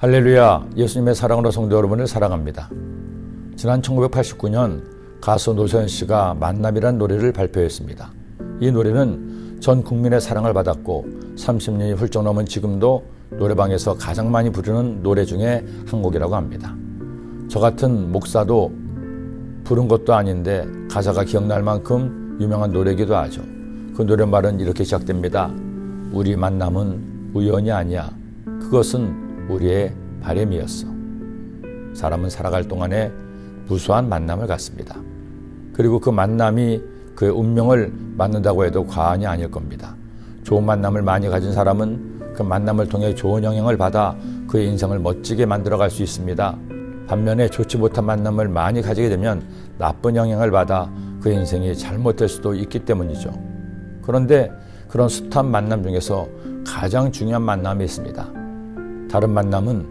할렐루야, 예수님의 사랑으로 성도 여러분을 사랑합니다. 지난 1989년 가수 노소연 씨가 만남이란 노래를 발표했습니다. 이 노래는 전 국민의 사랑을 받았고 30년이 훌쩍 넘은 지금도 노래방에서 가장 많이 부르는 노래 중에 한 곡이라고 합니다. 저 같은 목사도 부른 것도 아닌데 가사가 기억날 만큼 유명한 노래이기도 하죠. 그 노랫말은 이렇게 시작됩니다. 우리 만남은 우연이 아니야. 그것은 우리의 바람이었어. 사람은 살아갈 동안에 무수한 만남을 갖습니다. 그리고 그 만남이 그의 운명을 만든다고 해도 과언이 아닐 겁니다. 좋은 만남을 많이 가진 사람은 그 만남을 통해 좋은 영향을 받아 그의 인생을 멋지게 만들어갈 수 있습니다. 반면에 좋지 못한 만남을 많이 가지게 되면 나쁜 영향을 받아 그의 인생이 잘못될 수도 있기 때문이죠. 그런데 그런 숱한 만남 중에서 가장 중요한 만남이 있습니다. 다른 만남은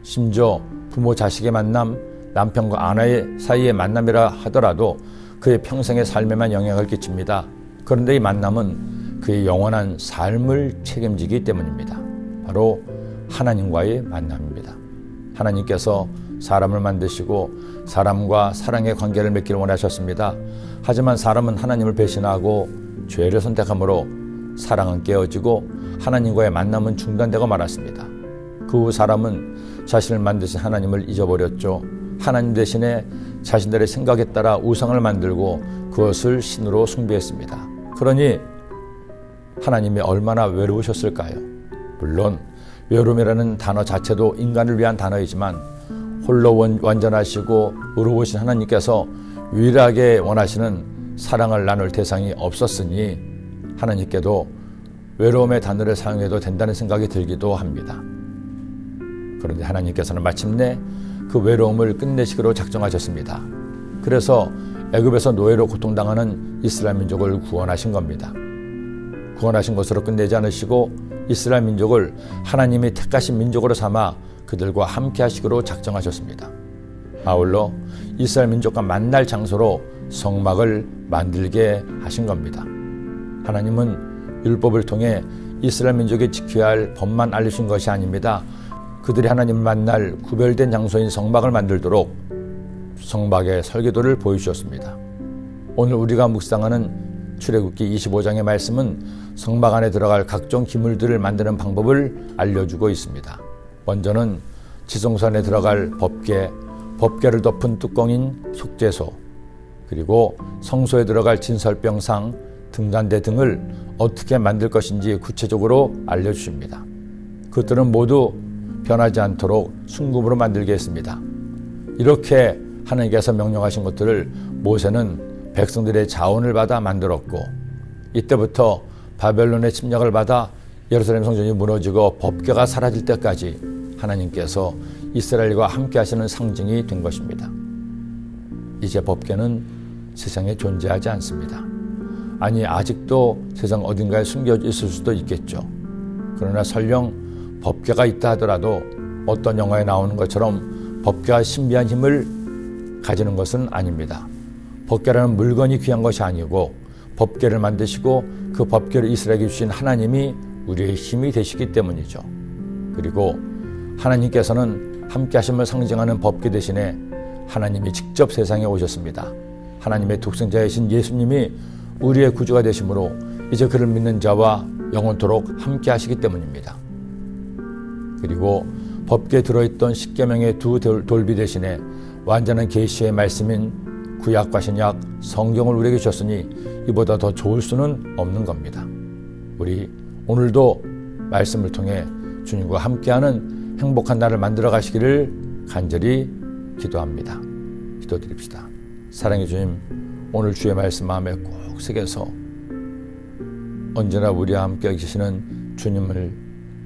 심지어 부모 자식의 만남, 남편과 아내의 사이의 만남이라 하더라도 그의 평생의 삶에만 영향을 끼칩니다. 그런데 이 만남은 그의 영원한 삶을 책임지기 때문입니다. 바로 하나님과의 만남입니다. 하나님께서 사람을 만드시고 사람과 사랑의 관계를 맺기를 원하셨습니다. 하지만 사람은 하나님을 배신하고 죄를 선택함으로 사랑은 깨어지고 하나님과의 만남은 중단되고 말았습니다. 그 후 사람은 자신을 만드신 하나님을 잊어버렸죠. 하나님 대신에 자신들의 생각에 따라 우상을 만들고 그것을 신으로 숭배했습니다. 그러니 하나님이 얼마나 외로우셨을까요? 물론 외로움이라는 단어 자체도 인간을 위한 단어이지만 홀로 완전하시고 의로우신 하나님께서 유일하게 원하시는 사랑을 나눌 대상이 없었으니 하나님께도 외로움의 단어를 사용해도 된다는 생각이 들기도 합니다. 그런데 하나님께서는 마침내 그 외로움을 끝내시기로 작정하셨습니다. 그래서 애굽에서 노예로 고통당하는 이스라엘 민족을 구원하신 겁니다. 구원하신 것으로 끝내지 않으시고 이스라엘 민족을 하나님이 택하신 민족으로 삼아 그들과 함께 하시기로 작정하셨습니다. 아울러 이스라엘 민족과 만날 장소로 성막을 만들게 하신 겁니다. 하나님은 율법을 통해 이스라엘 민족이 지켜야 할 법만 알려주신 것이 아닙니다. 그들이 하나님을 만날 구별된 장소인 성막을 만들도록 성막의 설계도를 보여주셨습니다. 오늘 우리가 묵상하는 출애굽기 25장의 말씀은 성막 안에 들어갈 각종 기물들을 만드는 방법을 알려주고 있습니다. 먼저는 지성소 안에 들어갈 법궤, 법궤를 덮은 뚜껑인 속죄소, 그리고 성소에 들어갈 진설병상, 등잔대 등을 어떻게 만들 것인지 구체적으로 알려주십니다. 그것들은 모두 변하지 않도록 순금으로 만들게 했습니다. 이렇게 하나님께서 명령하신 것들을 모세는 백성들의 자원을 받아 만들었고, 이때부터 바벨론의 침략을 받아 예루살렘 성전이 무너지고 법궤가 사라질 때까지 하나님께서 이스라엘과 함께 하시는 상징이 된 것입니다. 이제 법궤는 세상에 존재하지 않습니다. 아니, 아직도 세상 어딘가에 숨겨 있을 수도 있겠죠. 그러나 설령 법궤가 있다 하더라도 어떤 영화에 나오는 것처럼 법궤가 신비한 힘을 가지는 것은 아닙니다. 법궤라는 물건이 귀한 것이 아니고 법궤를 만드시고 그 법궤를 이스라엘에게 주신 하나님이 우리의 힘이 되시기 때문이죠. 그리고 하나님께서는 함께 하심을 상징하는 법궤 대신에 하나님이 직접 세상에 오셨습니다. 하나님의 독생자이신 예수님이 우리의 구주가 되심으로 이제 그를 믿는 자와 영원토록 함께 하시기 때문입니다. 그리고 법궤에 들어있던 십계명의 두 돌비 대신에 완전한 계시의 말씀인 구약과 신약 성경을 우리에게 주셨으니 이보다 더 좋을 수는 없는 겁니다. 우리 오늘도 말씀을 통해 주님과 함께하는 행복한 날을 만들어 가시기를 간절히 기도합니다. 기도드립시다. 사랑의 주님, 오늘 주의 말씀 마음에 꼭 새겨서 언제나 우리와 함께 계시는 주님을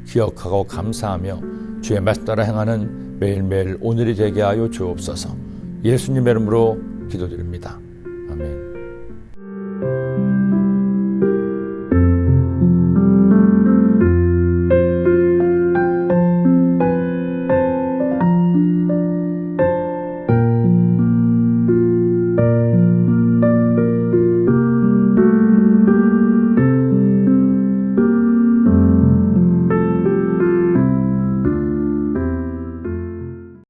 기억하고 감사하며 주의 말씀 따라 행하는 매일매일 오늘이 되게 하여 주옵소서. 예수님의 이름으로 기도드립니다. 아멘.